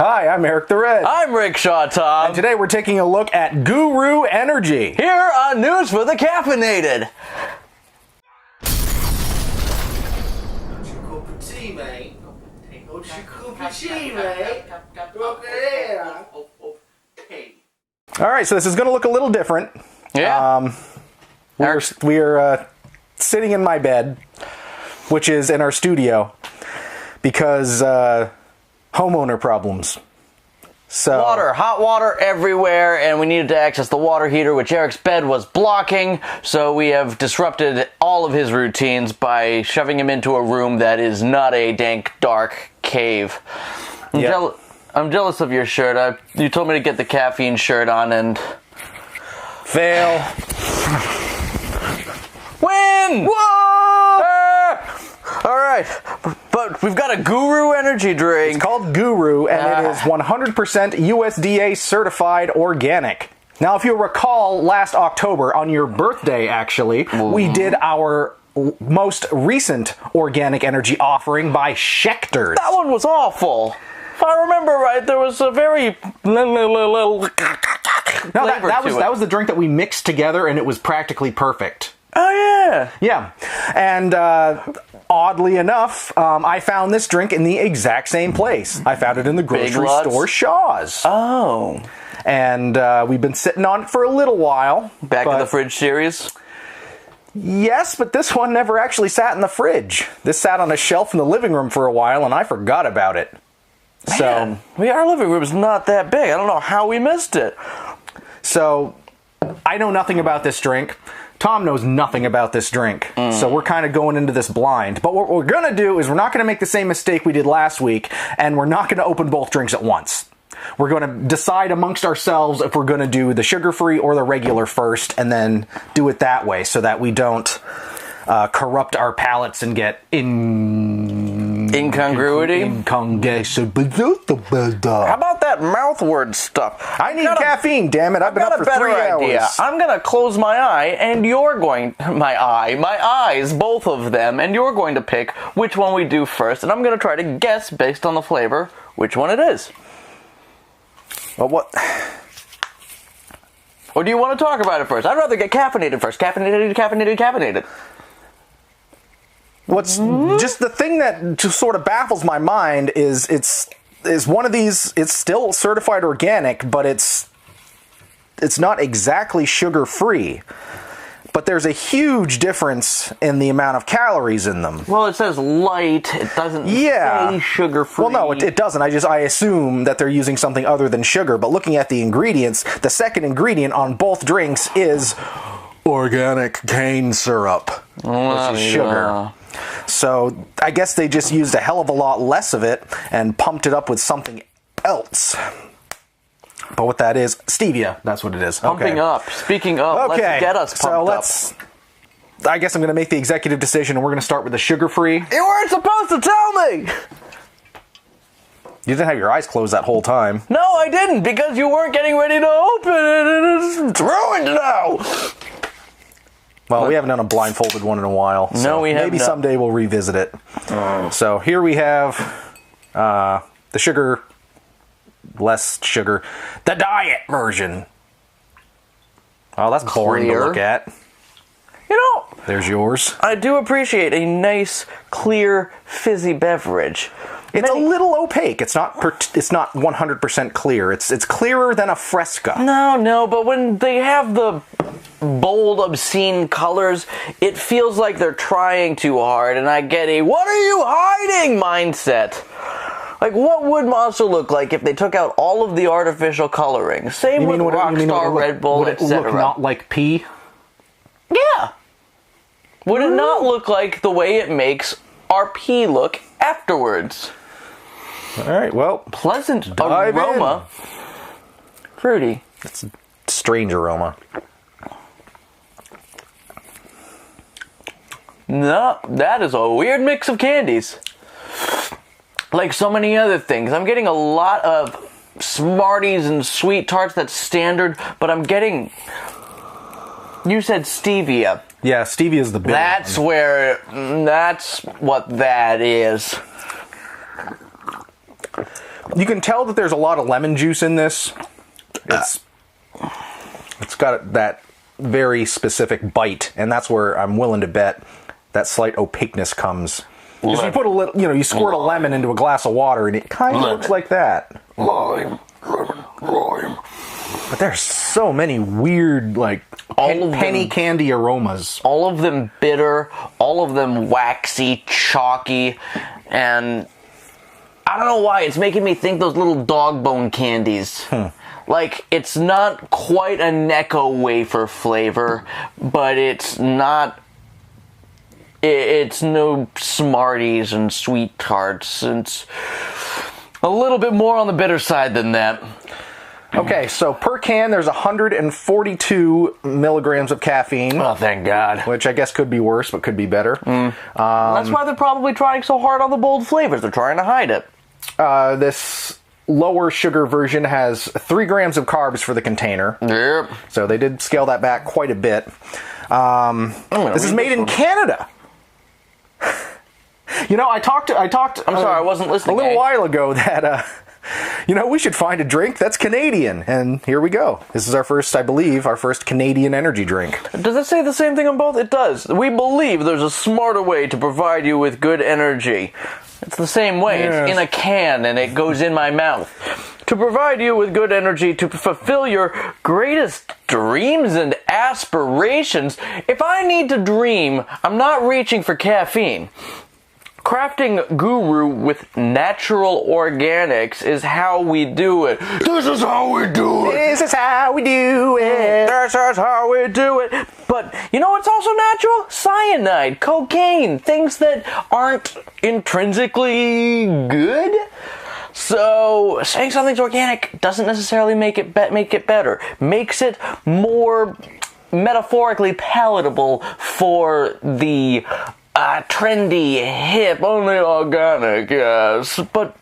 Hi, I'm Eric the Red. I'm Rickshaw Tom. And today we're taking a look at Guru Energy. Here on News for the Caffeinated. Alright, so this is going to look a little different. Yeah. We're sitting in my bed, which is in our studio, because homeowner problems. So Hot water everywhere, and we needed to access the water heater, which Eric's bed was blocking, so we have disrupted all of his routines by shoving him into a room that is not a dank, dark cave. I'm jealous of your shirt. You told me to get the caffeine shirt on, and... Fail. Win! Whoa! Alright, but we've got a Guru energy drink. It's called Guru, and it is 100% USDA certified organic. Now, if you recall, last October, on your birthday, actually, we did our most recent organic energy offering by Schecter's. That one was awful. If I remember right, there was a very little No, that was the drink that we mixed together, and it was practically perfect. Oh, yeah. Yeah. And oddly enough, I found this drink in the exact same place. I found it in the grocery store, Shaw's. Oh. And we've been sitting on it for a little while. Back of the fridge series? Yes, but this one never actually sat in the fridge. This sat on a shelf in the living room for a while, and I forgot about it. Man, our living room's not that big. I don't know how we missed it. So, I know nothing about this drink. Tom knows nothing about this drink, so we're kind of going into this blind. But what we're going to do is we're not going to make the same mistake we did last week, and we're not going to open both drinks at once. We're going to decide amongst ourselves if we're going to do the sugar-free or the regular first, and then do it that way so that we don't corrupt our palates and get incongruity. How about that mouth word stuff? I need caffeine, damn it. I've been up for 3 hours. Idea. I'm going to close my eye, and you're going... My eyes, both of them, and you're going to pick which one we do first, and I'm going to try to guess, based on the flavor, which one it is. Well, what... Or do you want to talk about it first? I'd rather get caffeinated first. Caffeinated. What's just the thing that just sort of baffles my mind is one of these. It's still certified organic, but it's not exactly sugar-free. But there's a huge difference in the amount of calories in them. Well, it says light. It doesn't say sugar-free. Well, no, it doesn't. I assume that they're using something other than sugar. But looking at the ingredients, the second ingredient on both drinks is organic cane syrup, which is sugar. So I guess they just used a hell of a lot less of it and pumped it up with something else. But what that is, stevia, that's what it is. Pumping up. Speaking of, let's get us pumped up. I guess I'm going to make the executive decision, and we're going to start with the sugar-free. You weren't supposed to tell me! You didn't have your eyes closed that whole time. No, I didn't, because you weren't getting ready to open it, and it's ruined now! Well, we haven't done a blindfolded one in a while. So no, we haven't. Maybe someday we'll revisit it. So here we have the sugar, less sugar, the diet version. Oh, that's boring to look at. You know, there's yours. I do appreciate a nice, clear, fizzy beverage. It's a little opaque. It's not 100% clear. It's clearer than a Fresca. No, but when they have the bold, obscene colors, it feels like they're trying too hard, and I get a "what are you hiding" mindset. Like, what would Monster look like if they took out all of the artificial coloring? Same with Rockstar, Red Bull, etc. Would it look not like pee? Yeah. Would it not look like the way it makes our pee look afterwards? All right, well, pleasant aroma. Fruity. It's a strange aroma. No, that is a weird mix of candies. Like so many other things. I'm getting a lot of Smarties and Sweet Tarts, that's standard, but I'm getting... You said stevia. Yeah, stevia is the big one. That's what that is. You can tell that there's a lot of lemon juice in this. It's got that very specific bite, and that's where I'm willing to bet that slight opaqueness comes. Because you put a little, you squirt a lemon into a glass of water, and it kind of looks like that. Lime. But there's so many weird, like, penny candy aromas. All of them bitter, all of them waxy, chalky, and I don't know why, it's making me think those little dog bone candies. Like, it's not quite a Necco wafer flavor, but it's not... It's no Smarties and Sweet Tarts. It's a little bit more on the bitter side than that. Okay, so per can, there's 142 milligrams of caffeine. Oh, thank God. Which I guess could be worse, but could be better. That's why they're probably trying so hard on the bold flavors. They're trying to hide it. This lower sugar version has 3 grams of carbs for the container. Yep. So they did scale that back quite a bit. This is made in Canada. I talked. I'm sorry, I wasn't listening. A little while ago that we should find a drink that's Canadian, and here we go. This is our first Canadian energy drink. Does it say the same thing on both? It does. We believe there's a smarter way to provide you with good energy. It's the same way. Yes. It's in a can, and it goes in my mouth. To provide you with good energy to fulfill your greatest dreams and aspirations. If I need to dream, I'm not reaching for caffeine. Crafting Guru with natural organics is how we do it. This is how we do it. This is how we do it. This is how we do it. But you know what's also natural? Cyanide, cocaine, things that aren't intrinsically good. So saying something's organic doesn't necessarily make it better. Makes it more metaphorically palatable for the trendy, hip, only organic, yes. But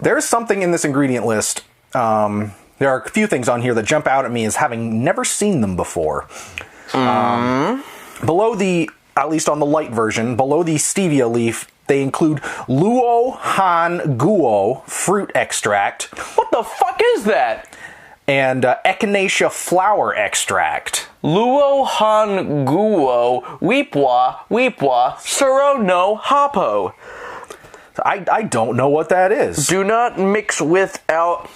there's something in this ingredient list. There are a few things on here that jump out at me as having never seen them before. Below at least on the light version, below the stevia leaf, they include Luo Han Guo fruit extract. What the fuck is that? And echinacea flower extract. Luo Han Guo Weepwa Suro no Hapo. I don't know what that is. Do not mix without...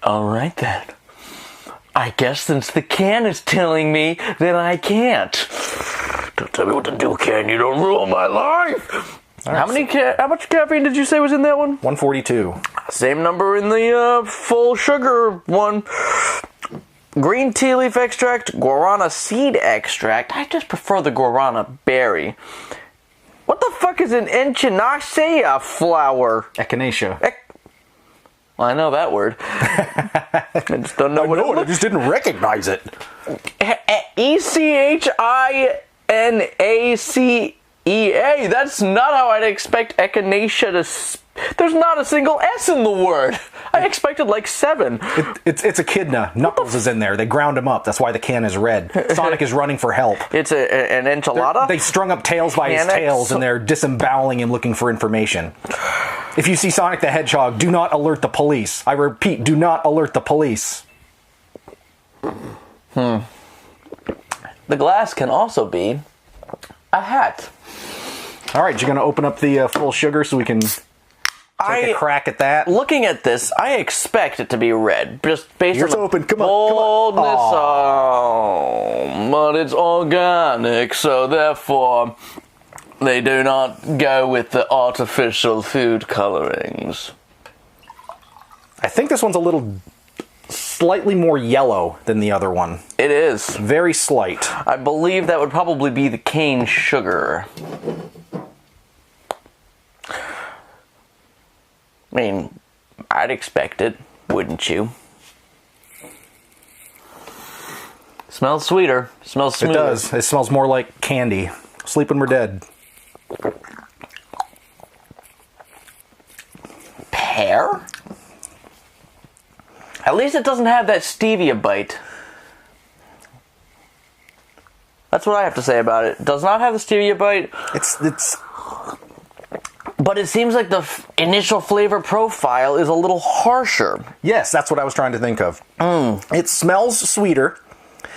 Alright then. I guess since the can is telling me, then I can't. Don't tell me what to do, can. You don't ruin my life. Right, how much caffeine did you say was in that one? 142. Same number in the full sugar one. Green tea leaf extract, guarana seed extract. I just prefer the guarana berry. What the fuck is an echinacea flower? Echinacea. Well, I know that word. I just don't know what it looks. I just didn't recognize it. Echinacea. That's not how I'd expect echinacea to... There's not a single S in the word. I expected like 7. It's echidna. Knuckles is in there. They ground him up. That's why the can is red. Sonic is running for help. It's an enchilada? They strung up Tails by his tails, and they're disemboweling him looking for information. If you see Sonic the Hedgehog, do not alert the police. I repeat, do not alert the police. The glass can also be a hat. All right, you're going to open up the full sugar so we can take a crack at that. Looking at this, I expect it to be red, just based on the open. Come on, boldness. Oh, but it's organic, so therefore they do not go with the artificial food colorings. I think this one's a little slightly more yellow than the other one. It is. Very slight. I believe that would probably be the cane sugar. I mean, I'd expect it, wouldn't you? Smells sweeter. Smells smoother. It does. It smells more like candy. Sleep when we're dead. Pear? At least it doesn't have that stevia bite. That's what I have to say about it. It does not have the stevia bite. It's But it seems like the initial flavor profile is a little harsher. Yes, that's what I was trying to think of. It smells sweeter.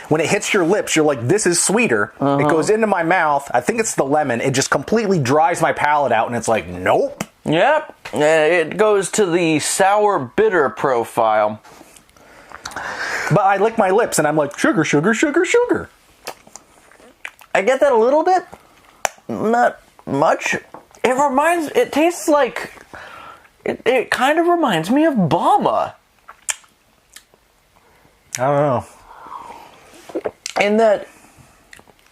When it hits your lips, you're like, this is sweeter. It goes into my mouth. I think it's the lemon. It just completely dries my palate out, and it's like, nope. Yep. It goes to the sour bitter profile. But I lick my lips, and I'm like, sugar, sugar, sugar, sugar. I get that a little bit. Not much. It tastes like, it kind of reminds me of Bama. I don't know. In that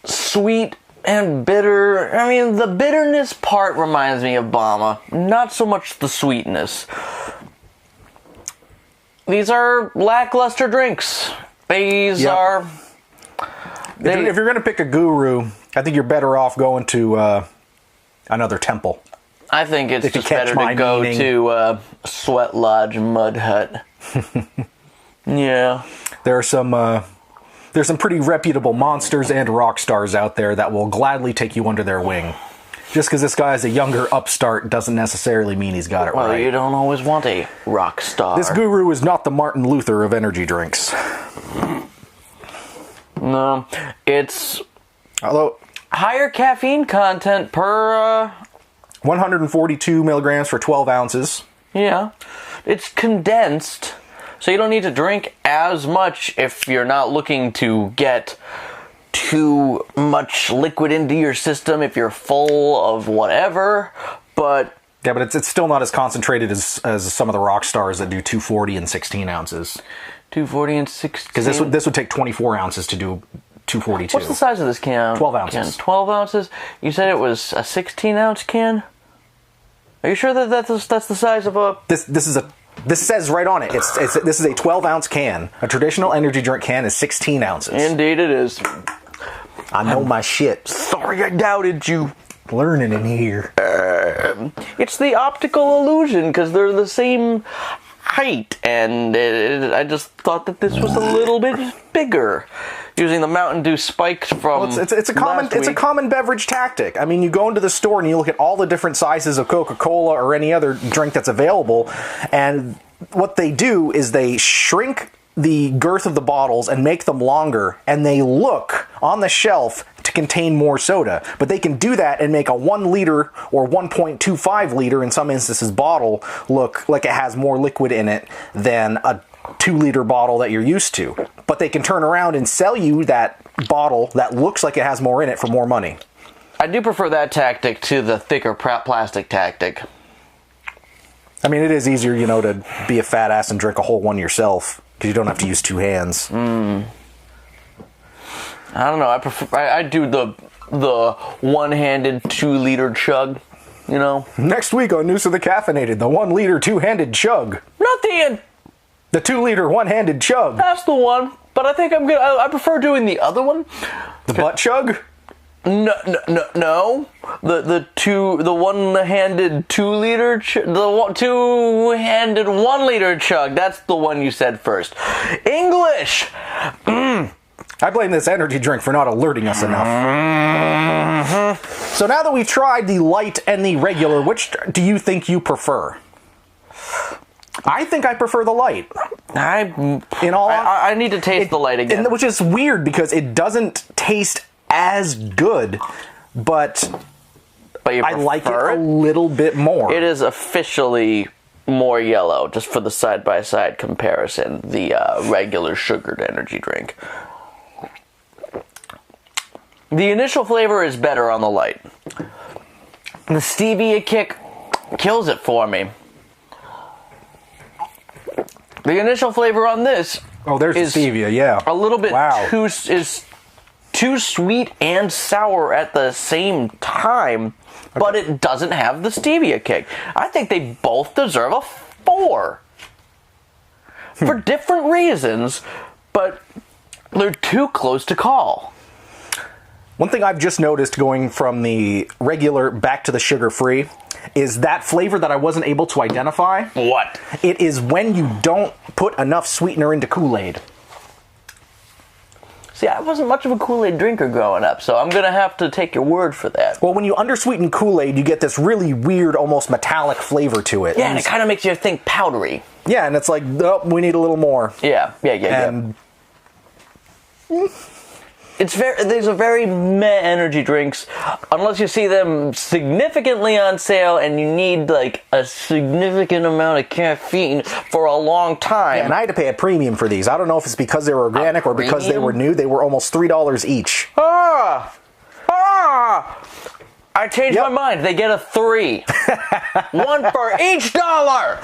sweet and bitter, I mean, the bitterness part reminds me of Bama, not so much the sweetness. These are lackluster drinks. These are... If you're going to pick a guru, I think you're better off going to another temple. I think it's just better to go to Sweat Lodge Mud Hut. Yeah. There's some pretty reputable monsters and rock stars out there that will gladly take you under their wing. Just because this guy is a younger upstart doesn't necessarily mean he's got it right. Well, you don't always want a rock star. This guru is not the Martin Luther of energy drinks. No, it's although higher caffeine content per 142 milligrams for 12 ounces. Yeah, it's condensed, so you don't need to drink as much if you're not looking to get too much liquid into your system, if you're full of whatever. But yeah, but it's still not as concentrated as some of the rock stars that do 240 and 16 ounces. 240 and 16. Because this would take 24 ounces to do 242. What's the size of this can? 12 ounces. 12 ounces? You said it was a 16-ounce can? Are you sure that that's the size of a... This says right on it. This is a 12-ounce can. A traditional energy drink can is 16 ounces. Indeed it is. I know my shit. Sorry I doubted you. Learning in here. It's the optical illusion, because they're the same height, and I just thought that this was a little bit bigger. Using the Mountain Dew spiked from it's a common beverage tactic. I mean, you go into the store and you look at all the different sizes of Coca-Cola or any other drink that's available, and what they do is they shrink the girth of the bottles and make them longer, and they look on the shelf to contain more soda. But they can do that and make a 1 liter or 1.25 liter, in some instances, bottle look like it has more liquid in it than a 2-liter bottle that you're used to. But they can turn around and sell you that bottle that looks like it has more in it for more money. I do prefer that tactic to the thicker plastic tactic. I mean, it is easier, to be a fat ass and drink a whole one yourself, because you don't have to use 2 hands. I don't know. I do the one-handed 2-liter chug. Next week on News of the Caffeinated, the 1-liter 2-handed chug. Not the 2-liter one-handed chug. That's the one. But I think I prefer doing the other one. The butt chug? No. The one-handed 2-liter the two-handed 1-liter chug. That's the one you said first. English. I blame this energy drink for not alerting us enough. So now that we've tried the light and the regular, which do you think you prefer? I think I prefer the light. I need to taste the light again. Which is weird because it doesn't taste as good, but I like it a little bit more. It is officially more yellow, just for the side-by-side comparison, the regular sugared energy drink. The initial flavor is better on the light. The stevia kick kills it for me. The initial flavor on this there's the stevia, yeah. A little bit too sweet and sour at the same time, but it doesn't have the stevia kick. I think they both deserve a 4. For different reasons, but they're too close to call. One thing I've just noticed going from the regular back to the sugar-free is that flavor that I wasn't able to identify. What? It is when you don't put enough sweetener into Kool-Aid. See, I wasn't much of a Kool-Aid drinker growing up, so I'm gonna have to take your word for that. Well, when you undersweeten Kool-Aid, you get this really weird, almost metallic flavor to it. Yeah, and it kind of makes you think powdery. Yeah, and it's like, oh, we need a little more. Yeah. And These are very meh energy drinks, unless you see them significantly on sale and you need like a significant amount of caffeine for a long time. Yeah, and I had to pay a premium for these. I don't know if it's because they were organic or because they were new. They were almost $3 each. I changed my mind. They get a 3. One for each dollar.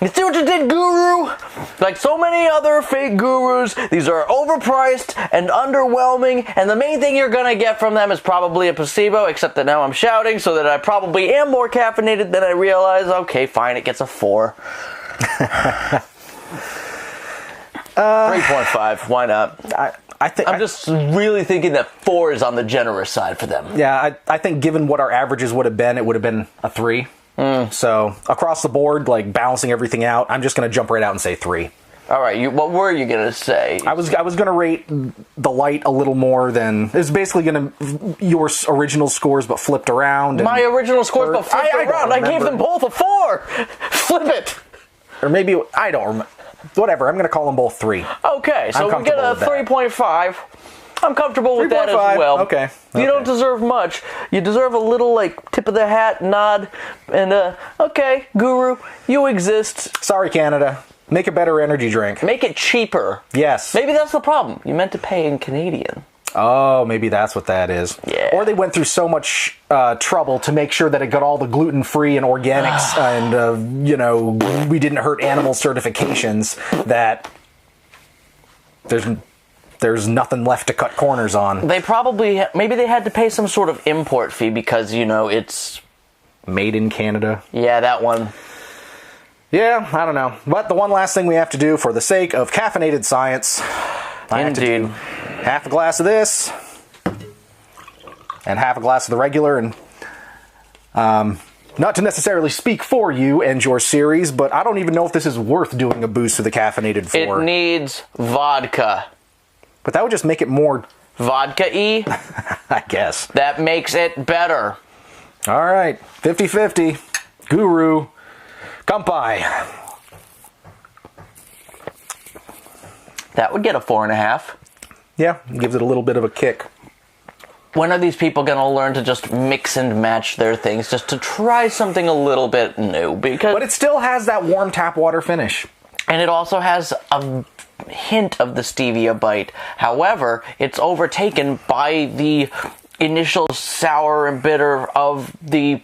You see what you did, Guru? Like so many other fake gurus, these are overpriced and underwhelming, and the main thing you're gonna get from them is probably a placebo, except that now I'm shouting so that I probably am more caffeinated than I realize. Okay, fine, it gets a 4. 3.5, why not? I'm just really thinking that 4 is on the generous side for them. Yeah, I think given what our averages would have been, it would have been a 3. So across the board, like balancing everything out, I'm just going to jump right out and say 3. All right, what were you going to say? I was going to rate the light a little more than... It's basically going to... Your original scores, but flipped around. My original scores, but flipped around. I gave them both a 4. Flip it. Or maybe... I don't remember. Whatever, I'm going to call them both 3. Okay, so we get a 3.5. I'm comfortable with that as well. Okay. You don't deserve much. You deserve a little, like, tip of the hat nod. And, okay, Guru, you exist. Sorry, Canada. Make a better energy drink. Make it cheaper. Yes. Maybe that's the problem. You meant to pay in Canadian. Oh, maybe that's what that is. Yeah. Or they went through so much trouble to make sure that it got all the gluten-free and organics and, we didn't hurt animal certifications that there's nothing left to cut corners on. They probably, maybe they had to pay some sort of import fee because, it's... Made in Canada. Yeah, that one. Yeah, I don't know. But the one last thing we have to do for the sake of caffeinated science... I have to do half a glass of this and half a glass of the regular, and not to necessarily speak for you and your series, but I don't even know if this is worth doing a boost to the caffeinated for. It needs vodka. But that would just make it more vodka-y. I guess. That makes it better. All right, 50-50. Guru, kampai. That would get a 4.5. Yeah, gives it a little bit of a kick. When are these people going to learn to just mix and match their things, just to try something a little bit new? But it still has that warm tap water finish. And it also has a hint of the stevia bite. However, it's overtaken by the initial sour and bitter of the...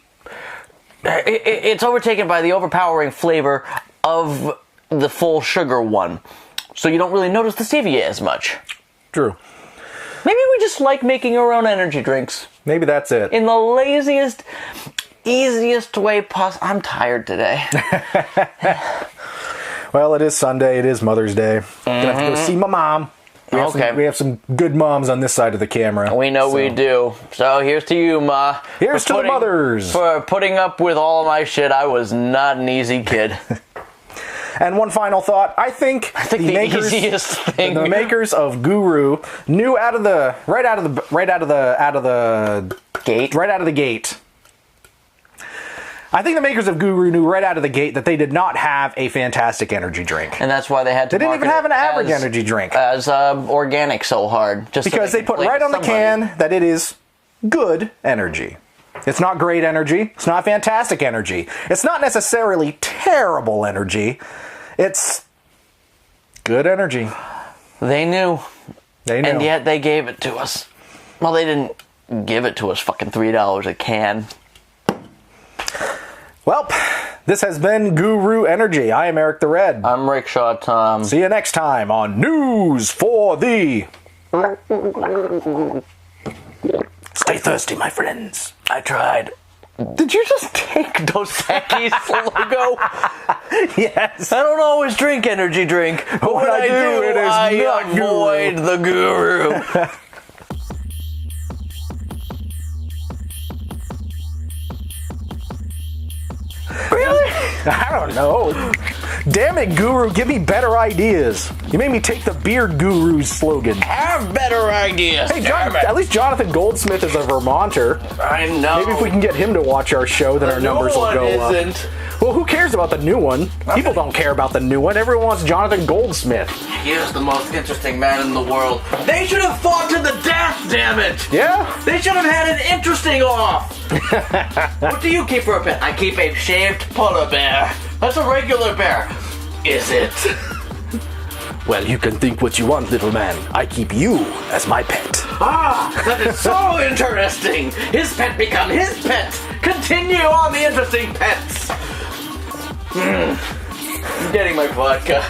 It's overtaken by the overpowering flavor of the full sugar one. So you don't really notice the stevia as much. True. Maybe we just like making our own energy drinks. Maybe that's it. In the laziest, easiest way possible. I'm tired today. Well, it is Sunday. It is Mother's Day. Gonna have to go see my mom. We have some good moms on this side of the camera. We know we do. So here's to you, Ma. Here's to the mothers. For putting up with all of my shit. I was not an easy kid. And one final thought, I think the easiest thing. The makers of Guru knew right out of the gate. I think the makers of Guru knew right out of the gate that they did not have a fantastic energy drink. And that's why they had to They didn't even have an average energy drink. As organic so hard. Just because they put right on the can that it is good energy. It's not great energy. It's not fantastic energy. It's not necessarily terrible energy. It's good energy. They knew. They knew. And yet they gave it to us. Well, they didn't give it to us fucking $3 a can. Well, this has been Guru Energy. I am Eric the Red. I'm Rickshaw Tom. See you next time on News for the... Stay thirsty, my friends. I tried. Did you just take Dos Equis logo? Yes. I don't always drink energy drink, but when I do, it is I avoid the Guru. Really? I don't know. Damn it, Guru, give me better ideas. You made me take the Beard Guru's slogan. Have better ideas. Hey, at least Jonathan Goldsmith is a Vermonter. I know. Maybe if we can get him to watch our show, then our numbers will go up. Well, who cares about the new one? People don't care about the new one. Everyone wants Jonathan Goldsmith. He is the most interesting man in the world. They should have fought to the death, damn it! Yeah? They should have had an interesting off! What do you keep for a pet? I keep a shaved polar bear. That's a regular bear. Is it? Well, you can think what you want, little man. I keep you as my pet. Ah, that is so interesting! His pet become his pet! Continue on the interesting pets! I'm getting my vodka.